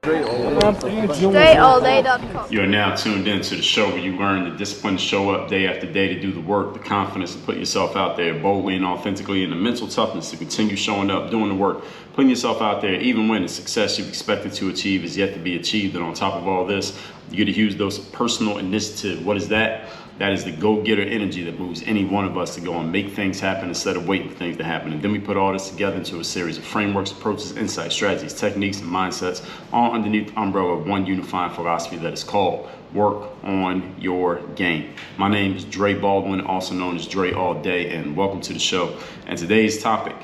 StrayAllDay.com. You are now tuned in to the show where you learn the discipline to show up day after day to do the work, the confidence to put yourself out there boldly and authentically, and the mental toughness to continue showing up, doing the work, putting yourself out there even when the success you've expected to achieve is yet to be achieved. And on top of all this, you get a huge dose of personal initiative. What is that? That is the go-getter energy that moves any one of us to go and make things happen instead of waiting for things to happen. And then we put all this together into a series of frameworks, approaches, insights, strategies, techniques, and mindsets, all underneath the umbrella of one unifying philosophy that is called work on your game. My name is Dre Baldwin, also known as Dre All Day, and welcome to the show. And today's topic,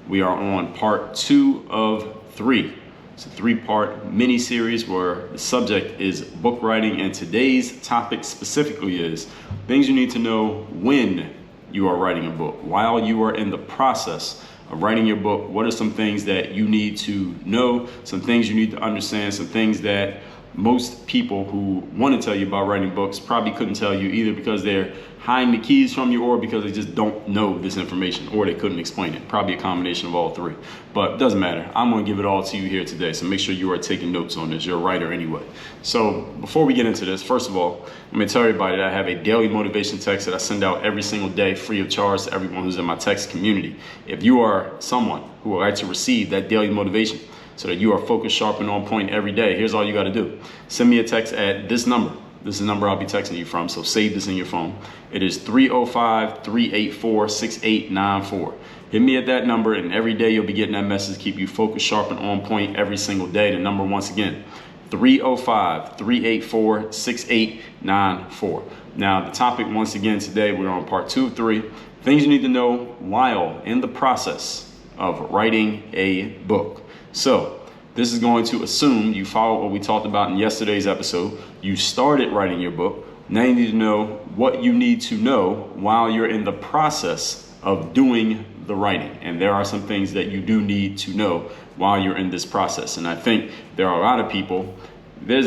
we are on part 2 of 3. It's a 3-part mini series where the subject is book writing, and today's topic specifically is things you need to know when you are writing a book. While you are in the process of writing your book, what are some things that you need to know, some things you need to understand, some things that most people who want to tell you about writing books probably couldn't tell you, either because they're hiding the keys from you or because they just don't know this information or they couldn't explain it. Probably a combination of all three, but it doesn't matter. I'm going to give it all to you here today, so make sure you are taking notes on this. You're a writer anyway. So before we get into this, first of all, I'm going to tell everybody that I have a daily motivation text that I send out every single day free of charge to everyone who's in my text community. If you are someone who would like to receive that daily motivation so that you are focused, sharp, and on point every day, here's all you got to do. Send me a text at this number. This is the number I'll be texting you from, so save this in your phone. It is 305-384-6894. Hit me at that number, and every day you'll be getting that message to keep you focused, sharp, and on point every single day. The number, once again, 305-384-6894. Now, the topic, once again, today, we're on part 2 of 3. Things you need to know while in the process of writing a book. So, this is going to assume you follow what we talked about in yesterday's episode. You started writing your book. Now you need to know what you need to know while you're in the process of doing the writing. And there are some things that you do need to know while you're in this process. And I think there's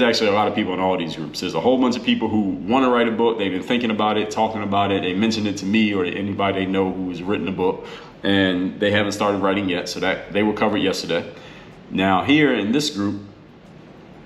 actually a lot of people in all these groups. There's a whole bunch of people who want to write a book. They've been thinking about it, talking about it. They mentioned it to me or to anybody they know who has written a book, and they haven't started writing yet. So that they were covered yesterday. Now here in this group,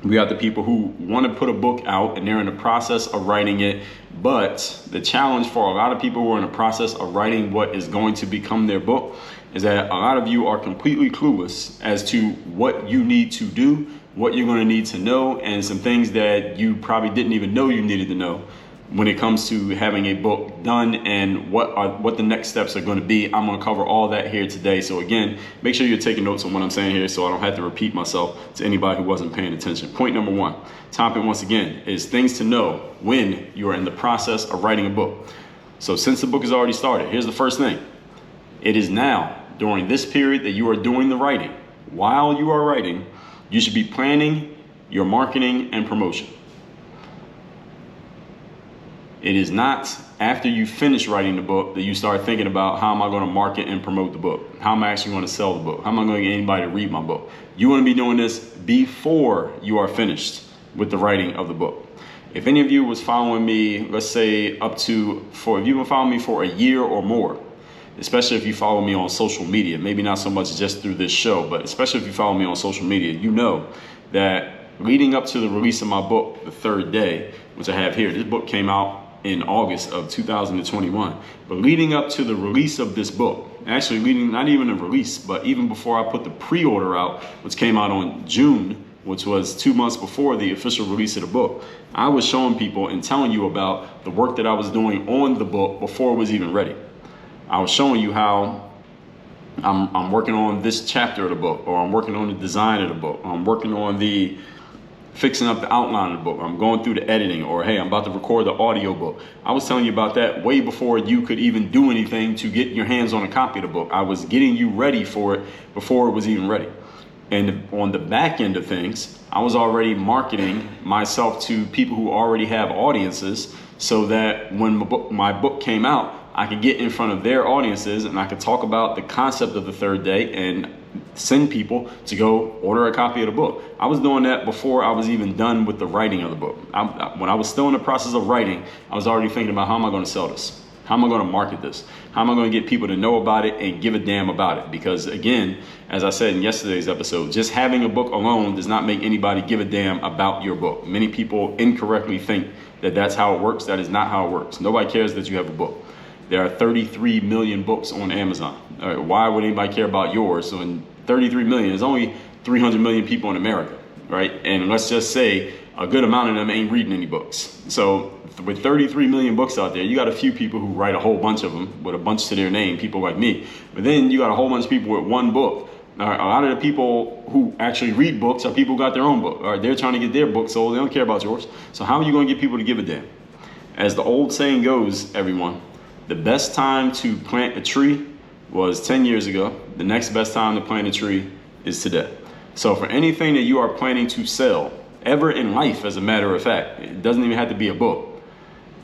we got the people who want to put a book out and they're in the process of writing it. But the challenge for a lot of people who are in the process of writing what is going to become their book is that a lot of you are completely clueless as to what you need to do, what you're going to need to know, and some things that you probably didn't even know you needed to know when it comes to having a book done and what the next steps are going to be. I'm going to cover all that here today. So again, make sure you're taking notes on what I'm saying here so I don't have to repeat myself to anybody who wasn't paying attention. Point number 1, topic once again, is things to know when you are in the process of writing a book. So since the book has already started, here's the first thing. It is now, during this period that you are doing the writing, while you are writing, you should be planning your marketing and promotion. It is not after you finish writing the book that you start thinking about how am I going to market and promote the book? How am I actually going to sell the book? How am I going to get anybody to read my book? You want to be doing this before you are finished with the writing of the book. If any of you was following me, let's say if you've been following me for a year or more, especially if you follow me on social media, maybe not so much just through this show, but especially if you follow me on social media, you know that leading up to the release of my book, The Third Day, which I have here, this book came out in August of 2021. But leading up to the release of this book, actually not even the release, but even before I put the pre-order out, which came out on June, which was 2 months before the official release of the book, I was showing people and telling you about the work that I was doing on the book before it was even ready. I was showing you how I'm working on this chapter of the book, or I'm working on the design of the book, or I'm working on fixing up the outline of the book, I'm going through the editing, or hey, I'm about to record the audio book. I was telling you about that way before you could even do anything to get your hands on a copy of the book. I was getting you ready for it before it was even ready. And on the back end of things, I was already marketing myself to people who already have audiences so that when my book came out, I could get in front of their audiences and I could talk about the concept of The Third Day and send people to go order a copy of the book. I was doing that before I was even done with the writing of the book. When I was still in the process of writing, I was already thinking about how am I going to sell this? How am I going to market this? How am I going to get people to know about it and give a damn about it? Because again, as I said in yesterday's episode, just having a book alone does not make anybody give a damn about your book. Many people incorrectly think that that's how it works. That is not how it works. Nobody cares that you have a book. There are 33 million books on Amazon. All right, why would anybody care about yours? So in 33 million, there's only 300 million people in America, right? And let's just say a good amount of them ain't reading any books. So with 33 million books out there, you got a few people who write a whole bunch of them with a bunch to their name, people like me. But then you got a whole bunch of people with one book. All right, a lot of the people who actually read books are people who got their own book. All right, they're trying to get their book sold. They don't care about yours. So how are you going to get people to give a damn? As the old saying goes, everyone, the best time to plant a tree was 10 years ago. The next best time to plant a tree is today. So for anything that you are planning to sell, ever in life, as a matter of fact, it doesn't even have to be a book.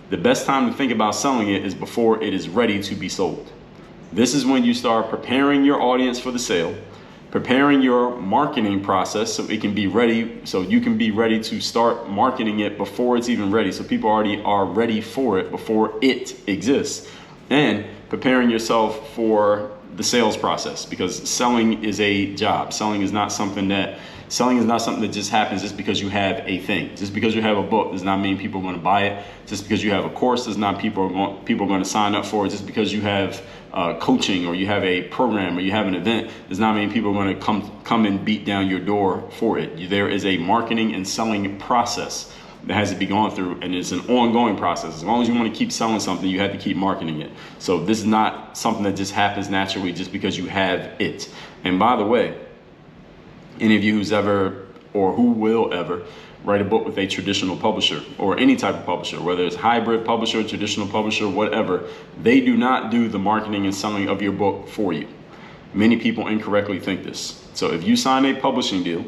The best time to think about selling it is before it is ready to be sold. This is when you start preparing your audience for the sale, preparing your marketing process so it can be ready, so you can be ready to start marketing it before it's even ready. So people already are ready for it before it exists. And preparing yourself for the sales process, because selling is a job. Selling is not something that just happens just because you have a thing. Just because you have a book does not mean people are going to buy it. Just because you have a course does not mean people are going to sign up for it. Just because you have coaching or you have a program or you have an event does not mean people are going to come and beat down your door for it. There is a marketing and selling process that has to be gone through, and it's an ongoing process. As long as you want to keep selling something, you have to keep marketing it. So this is not something that just happens naturally just because you have it. And by the way, any of you who's ever or who will ever write a book with a traditional publisher or any type of publisher, whether it's hybrid publisher, traditional publisher, whatever, they do not do the marketing and selling of your book for you. Many people incorrectly think this. So if you sign a publishing deal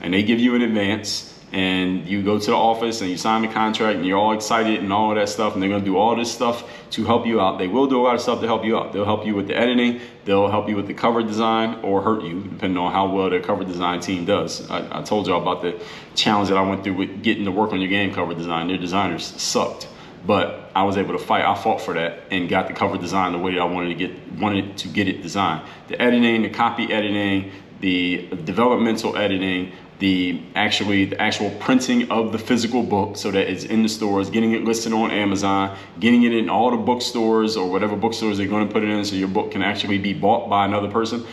and they give you an advance and you go to the office and you sign the contract and you're all excited and all of that stuff, and they're going to do all this stuff to help you out. They will do a lot of stuff to help you out. They'll help you with the editing. They'll help you with the cover design or hurt you, depending on how well their cover design team does. I told y'all about the challenge that I went through with getting to work on your game cover design. Their designers sucked, but I was able to fight. I fought for that and got the cover design the way that I wanted to get it designed. The editing, the copy editing, the developmental editing, the actual printing of the physical book so that it's in the stores, getting it listed on Amazon, getting it in all the bookstores or whatever bookstores they're going to put it in so your book can actually be bought by another person.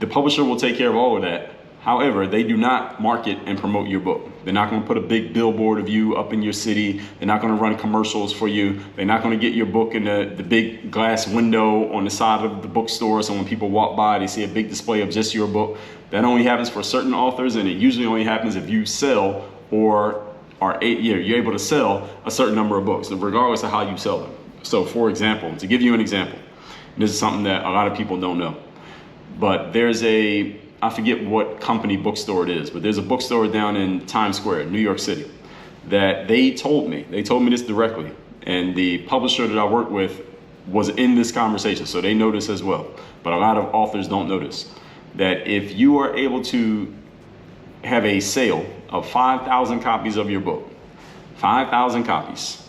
The publisher will take care of all of that. However, they do not market and promote your book. They're not going to put a big billboard of you up in your city. They're not going to run commercials for you. They're not going to get your book in the big glass window on the side of the bookstore, so when people walk by, they see a big display of just your book. That only happens for certain authors, and it usually only happens if you sell or you're able to sell a certain number of books, regardless of how you sell them. So, for example, to give you an example, this is something that a lot of people don't know, but there's I forget what company bookstore it is, but there's a bookstore down in Times Square, New York City, that they told me this directly, and the publisher that I work with was in this conversation, so they know this as well, but a lot of authors don't notice that if you are able to have a sale of 5,000 copies of your book, 5,000 copies,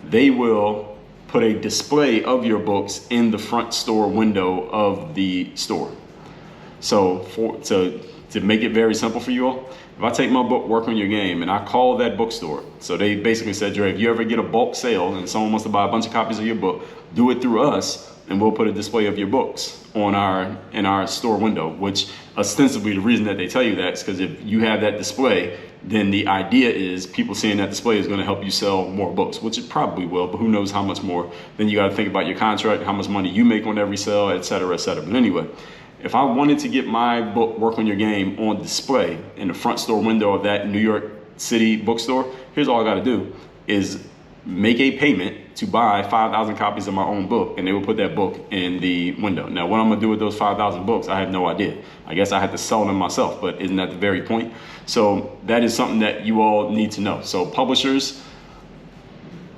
they will put a display of your books in the front store window of the store. So to make it very simple for you all, if I take my book, Work on Your Game, and I call that bookstore, so they basically said, Dre, if you ever get a bulk sale and someone wants to buy a bunch of copies of your book, do it through us, and we'll put a display of your books in our store window, which ostensibly the reason that they tell you that is because if you have that display, then the idea is people seeing that display is going to help you sell more books, which it probably will, but who knows how much more. Then you got to think about your contract, how much money you make on every sale, et cetera, et cetera. But anyway, if I wanted to get my book, Work on Your Game, on display in the front store window of that New York City bookstore, here's all I got to do is make a payment to buy 5,000 copies of my own book, and they will put that book in the window. Now, what I'm going to do with those 5,000 books, I have no idea. I guess I had to sell them myself, but isn't that the very point? So that is something that you all need to know. So publishers,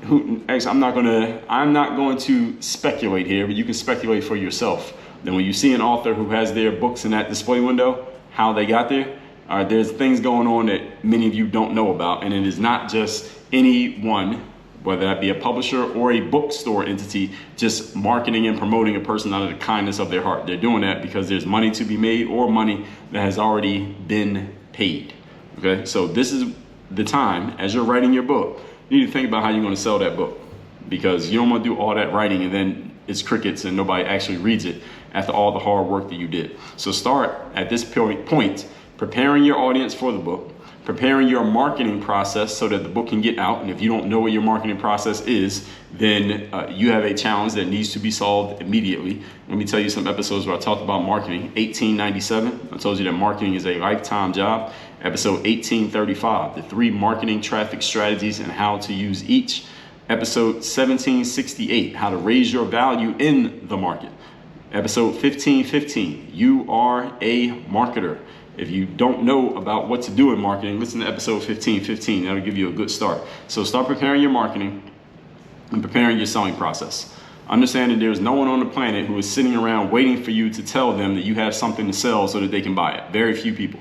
I'm not going to speculate here, but you can speculate for yourself. Then when you see an author who has their books in that display window, how they got there, there's things going on that many of you don't know about, and it is not just anyone whether that be a publisher or a bookstore entity, just marketing and promoting a person out of the kindness of their heart. They're doing that because there's money to be made or money that has already been paid. Okay, so this is the time as you're writing your book, you need to think about how you're going to sell that book, because you don't want to do all that writing and then it's crickets and nobody actually reads it after all the hard work that you did. So start at this point preparing your audience for the book, preparing your marketing process so that the book can get out. And if you don't know what your marketing process is, then you have a challenge that needs to be solved immediately. Let me tell you some episodes where I talked about marketing. 1897, I told you that marketing is a lifetime job. Episode 1835, the 3 marketing traffic strategies and how to use each. Episode 1768, how to raise your value in the market. Episode 1515, you are a marketer. If you don't know about what to do in marketing, listen to episode 1515. That'll give you a good start. So start preparing your marketing and preparing your selling process. Understanding there's no one on the planet who is sitting around waiting for you to tell them that you have something to sell so that they can buy it. Very few people.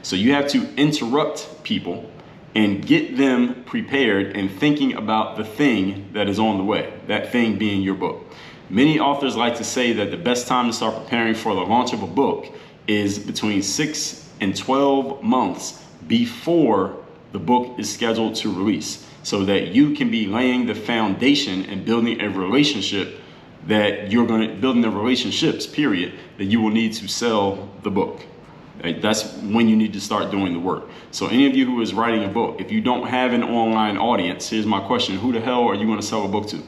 So you have to interrupt people and get them prepared and thinking about the thing that is on the way, that thing being your book. Many authors like to say that the best time to start preparing for the launch of a book is between 6 and 12 months before the book is scheduled to release, so that you can be laying the foundation and building a relationship that you're going to building the relationships, period, that you will need to sell the book. Right? That's when you need to start doing the work. So any of you who is writing a book, if you don't have an online audience, here's my question: who the hell are you going to sell a book to?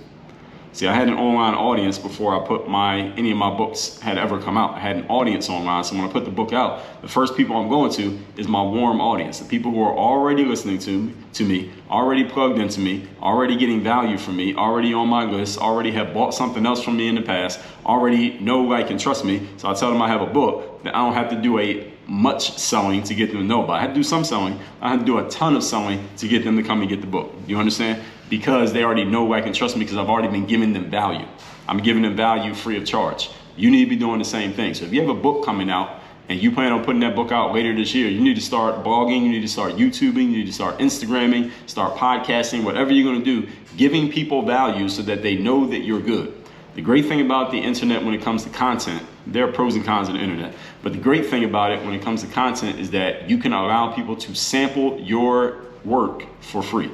See, I had an online audience before I put any of my books had ever come out. I had an audience online. So when I put the book out, the first people I'm going to is my warm audience, the people who are already listening to me, already plugged into me, already getting value from me, already on my list, already have bought something else from me in the past, already know, like, and trust me. So I tell them I have a book that I don't have to do much selling to get them to know about. I had to do some selling. I had to do a ton of selling to get them to come and get the book. You understand? Because they already know, like, and trust me, because I've already been giving them value. I'm giving them value free of charge. You need to be doing the same thing. So if you have a book coming out and you plan on putting that book out later this year, you need to start blogging, you need to start YouTubing, you need to start Instagramming, start podcasting, whatever you're going to do, giving people value so that they know that you're good. The great thing about the internet when it comes to content, there are pros and cons of the internet, but the great thing about it when it comes to content is that you can allow people to sample your work for free.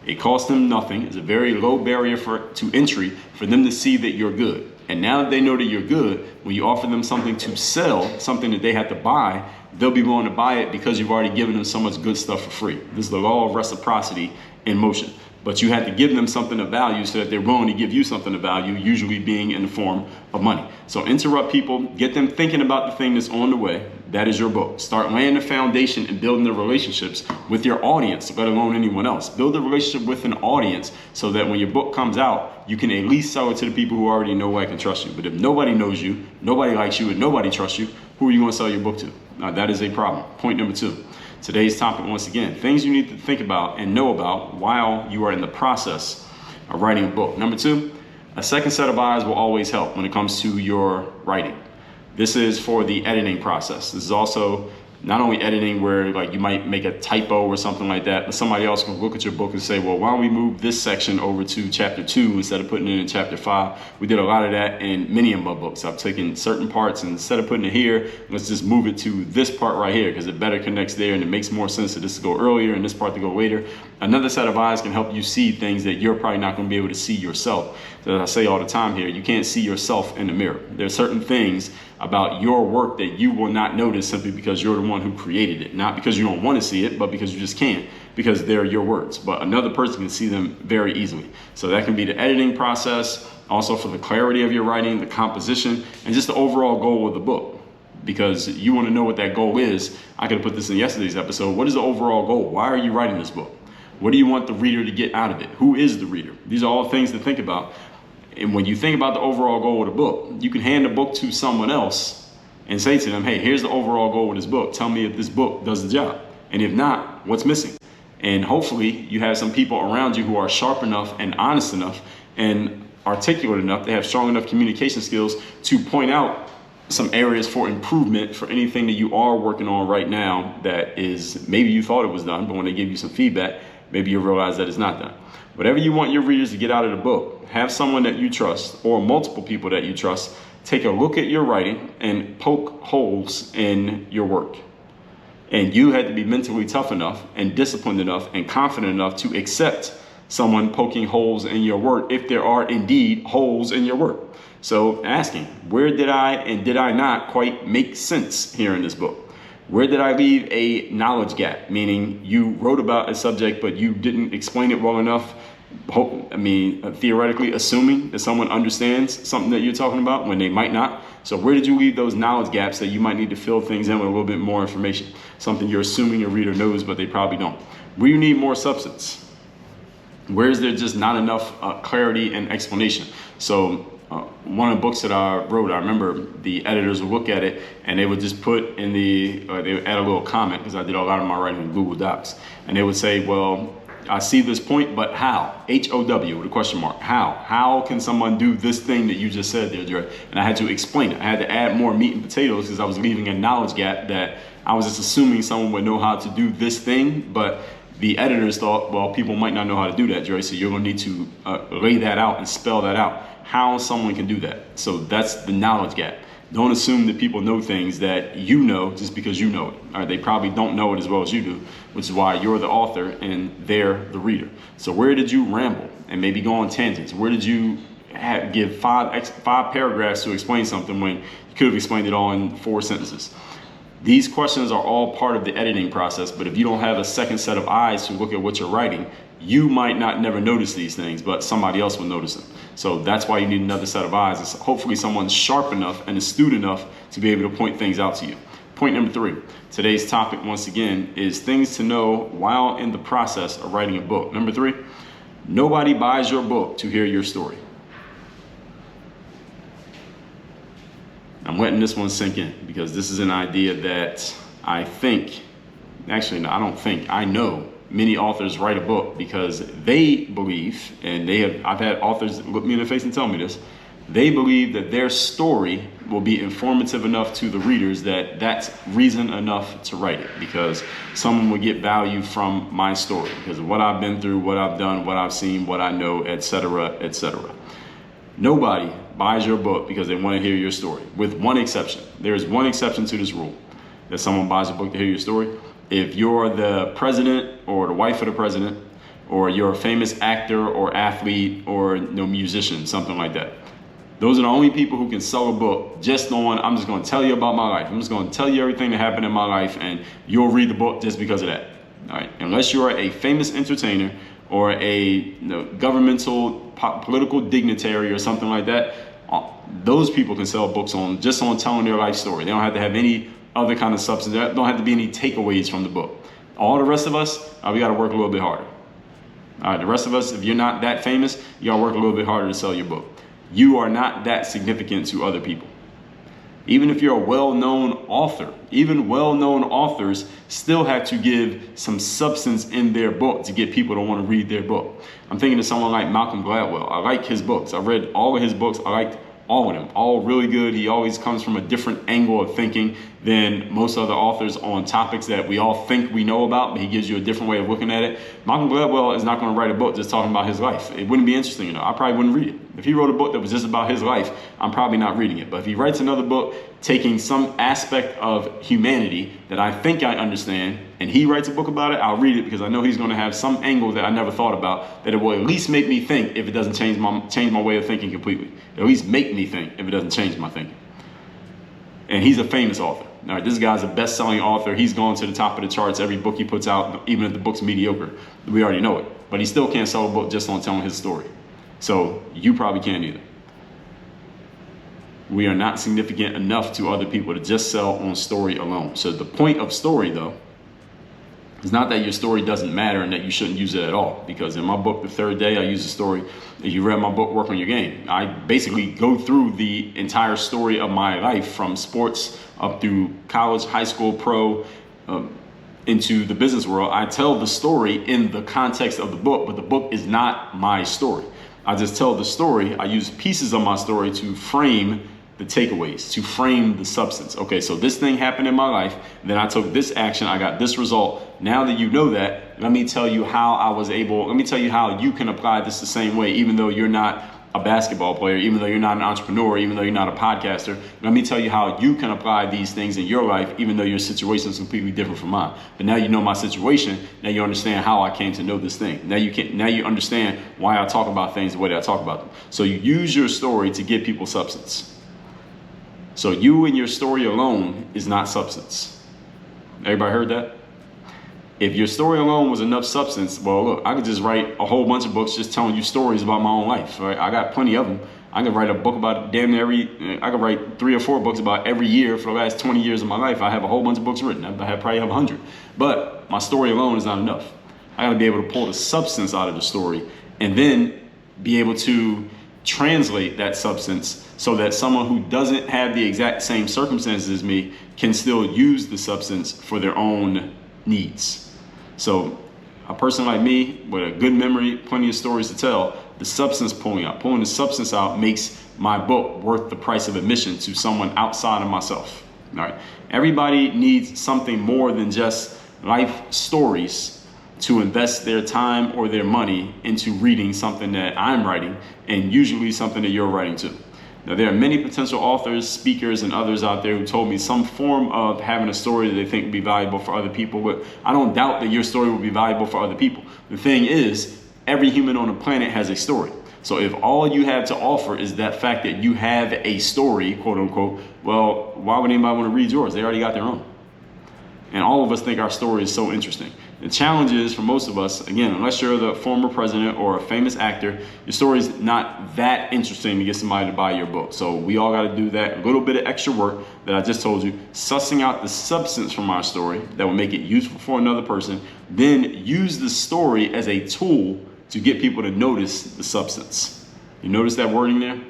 It costs them nothing. It's a very low barrier to entry for them to see that you're good. And now that they know that you're good, when you offer them something to sell, something that they have to buy, they'll be willing to buy it because you've already given them so much good stuff for free. This is the law of reciprocity in motion. But you have to give them something of value so that they're willing to give you something of value, usually being in the form of money. So interrupt people, get them thinking about the thing that's on the way. That is your book. Start laying the foundation and building the relationships with your audience, let alone anyone else. Build a relationship with an audience so that when your book comes out, you can at least sell it to the people who already know, like, and trust you. But if nobody knows you, nobody likes you, and nobody trusts you, who are you going to sell your book to? Now, that is a problem. Point number 2. Today's topic, once again, things you need to think about and know about while you are in the process of writing a book. Number 2, a second set of eyes will always help when it comes to your writing. This is for the editing process. This is also not only editing where, like, you might make a typo or something like that, but somebody else can look at your book and say, well, why don't we move this section over to chapter 2 instead of putting it in chapter 5? We did a lot of that in many of my books. I've taken certain parts and instead of putting it here, let's just move it to this part right here because it better connects there and it makes more sense for this to go earlier and this part to go later. Another set of eyes can help you see things that you're probably not going to be able to see yourself. So as I say all the time here, you can't see yourself in the mirror. There are certain things about your work that you will not notice simply because you're the one who created it. Not because you don't want to see it, but because you just can't, because they're your words. But another person can see them very easily. So that can be the editing process, also for the clarity of your writing, the composition, and just the overall goal of the book. Because you want to know what that goal is. I could have put this in yesterday's episode. What is the overall goal? Why are you writing this book? What do you want the reader to get out of it? Who is the reader? These are all things to think about. And when you think about the overall goal of the book, you can hand the book to someone else and say to them, hey, here's the overall goal of this book. Tell me if this book does the job. And if not, what's missing? And hopefully you have some people around you who are sharp enough and honest enough and articulate enough, they have strong enough communication skills to point out some areas for improvement for anything that you are working on right now that is maybe you thought it was done, but when they give you some feedback, maybe you'll realize that it's not that. Whatever you want your readers to get out of the book, have someone that you trust or multiple people that you trust take a look at your writing and poke holes in your work. And you had to be mentally tough enough and disciplined enough and confident enough to accept someone poking holes in your work if there are indeed holes in your work. So asking, where did I and did I not quite make sense here in this book? Where did I leave a knowledge gap? Meaning you wrote about a subject, but you didn't explain it well enough. Theoretically assuming that someone understands something that you're talking about when they might not. So where did you leave those knowledge gaps that you might need to fill things in with a little bit more information? Something you're assuming your reader knows, but they probably don't. Where you need more substance? Where is there just not enough clarity and explanation? So one of the books that I wrote, I remember the editors would look at it and they would just put in they would add a little comment, because I did a lot of my writing in Google Docs, and they would say, well, I see this point, but how? H-O-W with a question mark. How? How can someone do this thing that you just said there, Dre? And I had to explain it. I had to add more meat and potatoes because I was leaving a knowledge gap that I was just assuming someone would know how to do this thing, but the editors thought, well, people might not know how to do that, Dre, so you're going to need to lay that out and spell that out, how someone can do that. So that's the knowledge gap. Don't assume that people know things that you know just because you know it. All right, they probably don't know it as well as you do, which is why you're the author and they're the reader. So where did you ramble and maybe go on tangents? Where did you give five paragraphs to explain something when you could have explained it all in 4 sentences? These questions are all part of the editing process, but if you don't have a second set of eyes to look at what you're writing, you might not never notice these things, but somebody else will notice them. So that's why you need another set of eyes. It's hopefully someone's sharp enough and astute enough to be able to point things out to you. Point number 3, today's topic once again is things to know while in the process of writing a book. Number 3, nobody buys your book to hear your story. I'm letting this one sink in because this is an idea that I know many authors write a book because they believe, and I've had authors look me in the face and tell me this, they believe that their story will be informative enough to the readers that that's reason enough to write it, because someone will get value from my story because of what I've been through, what I've done, what I've seen, what I know, etc., etc. Nobody buys your book because they want to hear your story, with one exception. There is one exception to this rule, that someone buys a book to hear your story. If you're the president or the wife of the president, or you're a famous actor or athlete or musician, something like that. Those are the only people who can sell a book just on, I'm just going to tell you about my life. I'm just going to tell you everything that happened in my life and you'll read the book just because of that. All right. Unless you're a famous entertainer or a governmental political dignitary or something like that, those people can sell books on telling their life story. They don't have to have any other kind of substance. There don't have to be any takeaways from the book. All the rest of us, we got to work a little bit harder. All right, the rest of us, if you're not that famous, you got to work a little bit harder to sell your book. You are not that significant to other people. Even if you're a well-known author, even well-known authors still have to give some substance in their book to get people to want to read their book. I'm thinking of someone like Malcolm Gladwell. I like his books. I read all of his books. I liked all of them, all really good. He always comes from a different angle of thinking than most other authors on topics that we all think we know about, but he gives you a different way of looking at it. Malcolm Gladwell is not going to write a book just talking about his life. It wouldn't be interesting enough. I probably wouldn't read it. If he wrote a book that was just about his life, I'm probably not reading it. But if he writes another book taking some aspect of humanity that I think I understand, and he writes a book about it, I'll read it because I know he's going to have some angle that I never thought about that it will at least make me think if it doesn't change my way of thinking completely. At least make me think if it doesn't change my thinking. And he's a famous author. All right, this guy's a best-selling author. He's gone to the top of the charts every book he puts out, even if the book's mediocre. We already know it. But he still can't sell a book just on telling his story. So you probably can't either. We are not significant enough to other people to just sell on story alone. So the point of story, though, is not that your story doesn't matter and that you shouldn't use it at all. Because in my book, The Third Day, I use a story. If you read my book, Work on Your Game, I basically go through the entire story of my life from sports up through college, high school, pro, into the business world. I tell the story in the context of the book, but the book is not my story. I just tell the story. I use pieces of my story to frame the takeaways, to frame the substance. Okay, so this thing happened in my life, then I took this action, I got this result. Now that you know that, let me tell you how you can apply this the same way, even though you're not a basketball player, even though you're not an entrepreneur, even though you're not a podcaster. Let me tell you how you can apply these things in your life, even though your situation is completely different from mine. But now you know my situation. Now you understand how I came to know this thing. Now you understand why I talk about things the way that I talk about them. So you use your story to give people substance. So you and your story alone is not substance. Everybody heard that? If your story alone was enough substance, well, look, I could just write a whole bunch of books just telling you stories about my own life, right? I got plenty of them. I could write a book about I could write 3 or 4 books about every year for the last 20 years of my life. I have a whole bunch of books written. Probably have 100. But my story alone is not enough. I got to be able to pull the substance out of the story and then be able to translate that substance so that someone who doesn't have the exact same circumstances as me can still use the substance for their own needs. So a person like me with a good memory, plenty of stories to tell, pulling the substance out makes my book worth the price of admission to someone outside of myself. All right. Everybody needs something more than just life stories to invest their time or their money into reading something that I'm writing, and usually something that you're writing too. Now, there are many potential authors, speakers, and others out there who told me some form of having a story that they think would be valuable for other people, but I don't doubt that your story will be valuable for other people. The thing is, every human on the planet has a story. So if all you have to offer is that fact that you have a story, quote unquote, well, why would anybody want to read yours? They already got their own. And all of us think our story is so interesting. The challenge is for most of us, again, unless you're the former president or a famous actor, your story is not that interesting to get somebody to buy your book. So we all got to do that little bit of extra work that I just told you, sussing out the substance from our story that will make it useful for another person, then use the story as a tool to get people to notice the substance. You notice that wording there?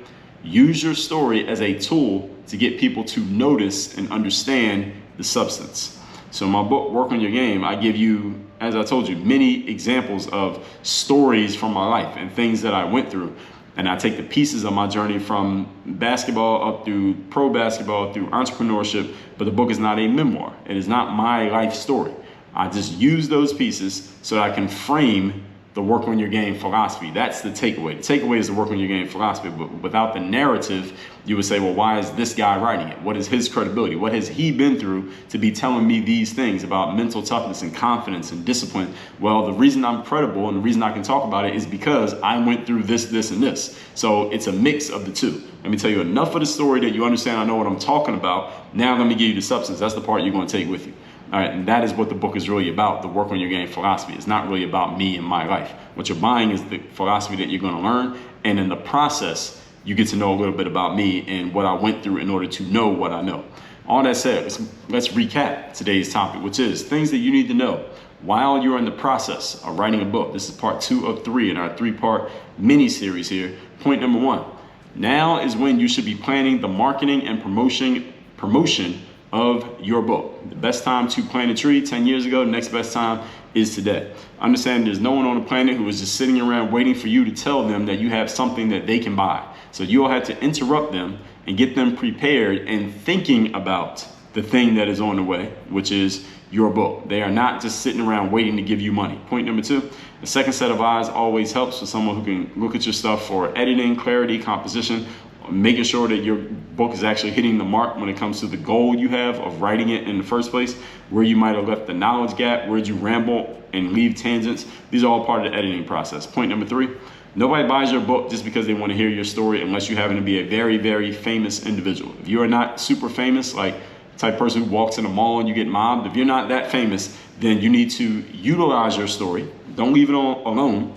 Use your story as a tool to get people to notice and understand the substance. So in my book, Work on Your Game, I give you, as I told you, many examples of stories from my life and things that I went through. And I take the pieces of my journey from basketball up through pro basketball, through entrepreneurship, but the book is not a memoir. It is not my life story. I just use those pieces so that I can frame the Work on Your Game philosophy. That's the takeaway. The takeaway is the Work on Your Game philosophy. But without the narrative, you would say, well, why is this guy writing it? What is his credibility? What has he been through to be telling me these things about mental toughness and confidence and discipline? Well, the reason I'm credible and the reason I can talk about it is because I went through this, this, and this. So it's a mix of the two. Let me tell you enough of the story that you understand I know what I'm talking about. Now let me give you the substance. That's the part you're going to take with you. All right, and that is what the book is really about, the Work on Your Game philosophy. It's not really about me and my life. What you're buying is the philosophy that you're going to learn, and in the process, you get to know a little bit about me and what I went through in order to know what I know. All that said, let's recap today's topic, which is things that you need to know while you're in the process of writing a book. This is part 2 of 3 in our 3-part mini-series here. Point number 1, now is when you should be planning the marketing and promotion of your book. The best time to plant a tree 10 years ago, the next best time is today. Understand there's no one on the planet who is just sitting around waiting for you to tell them that you have something that they can buy. So you'll have to interrupt them and get them prepared and thinking about the thing that is on the way, which is your book. They are not just sitting around waiting to give you money. Point number 2, the second set of eyes always helps for someone who can look at your stuff for editing, clarity, composition, making sure that your book is actually hitting the mark when it comes to the goal you have of writing it in the first place, where you might have left the knowledge gap, where you ramble and leave tangents. These are all part of the editing process. Point number 3, nobody buys your book just because they want to hear your story unless you happen to be a very, very famous individual. If you are not super famous, like the type of person who walks in a mall and you get mobbed, if you're not that famous, then you need to utilize your story. Don't leave it alone.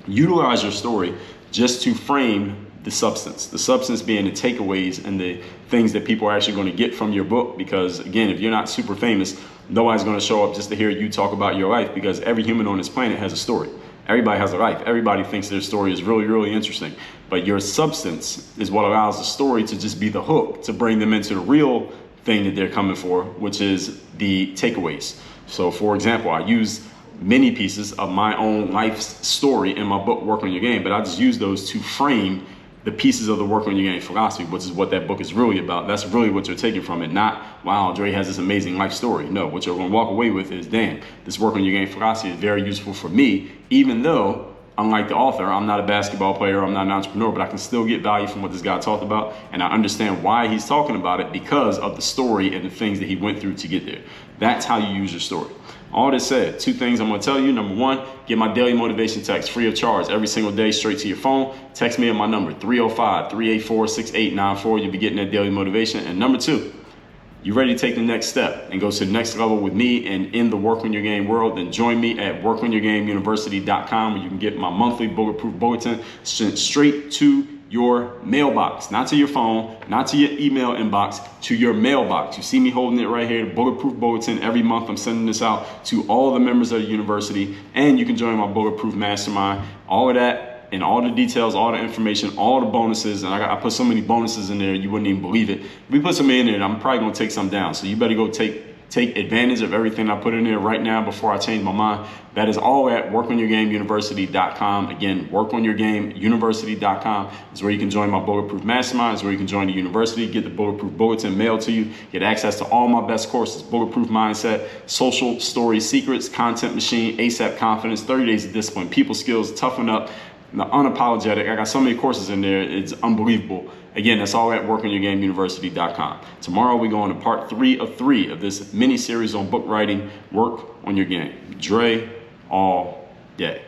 Utilize your story just to frame the substance being the takeaways and the things that people are actually going to get from your book. Because again, if you're not super famous, nobody's going to show up just to hear you talk about your life, because every human on this planet has a story. Everybody has a life. Everybody thinks their story is really, really interesting. But your substance is what allows the story to just be the hook to bring them into the real thing that they're coming for, which is the takeaways. So for example, I use many pieces of my own life story in my book, Work on Your Game, but I just use those to frame the pieces of the Work on Your Game philosophy, which is what that book is really about. That's really what you're taking from it. Not, wow, Dre has this amazing life story. No, what you're going to walk away with is, damn, this Work on Your Game philosophy is very useful for me, even though, unlike the author, I'm not a basketball player, I'm not an entrepreneur, but I can still get value from what this guy talked about. And I understand why he's talking about it because of the story and the things that he went through to get there. That's how you use your story. All this said, 2 things I'm going to tell you. Number 1, get my daily motivation text free of charge every single day straight to your phone. Text me at my number, 305-384-6894. You'll be getting that daily motivation. And number 2, you ready to take the next step and go to the next level with me and in the Work on Your Game world, then join me at workonyourgameuniversity.com, where you can get my monthly bulletproof bulletin sent straight to your mailbox, not to your phone, not to your email inbox, to your mailbox. You see me holding it right here, the Bulletproof Bulletin. Every month I'm sending this out to all the members of the university, and you can join my Bulletproof Mastermind. All of that and all the details, all the information, all the bonuses, and I put so many bonuses in there you wouldn't even believe it. If we put some in there, I'm probably gonna take some down. So you better go take advantage of everything I put in there right now before I change my mind. That is all at workonyourgameuniversity.com. Again, workonyourgameuniversity.com is where you can join my Bulletproof Mastermind, is where you can join the university, get the Bulletproof Bulletin mailed to you, get access to all my best courses: Bulletproof Mindset, Social Story Secrets, Content Machine, ASAP Confidence, 30 Days of Discipline, People Skills, Toughen Up, the Unapologetic. I got so many courses in there, it's unbelievable. Again, that's all at workonyourgameuniversity.com. Tomorrow we go on to part 3 of this mini series on book writing, Work on Your Game. Dre all day.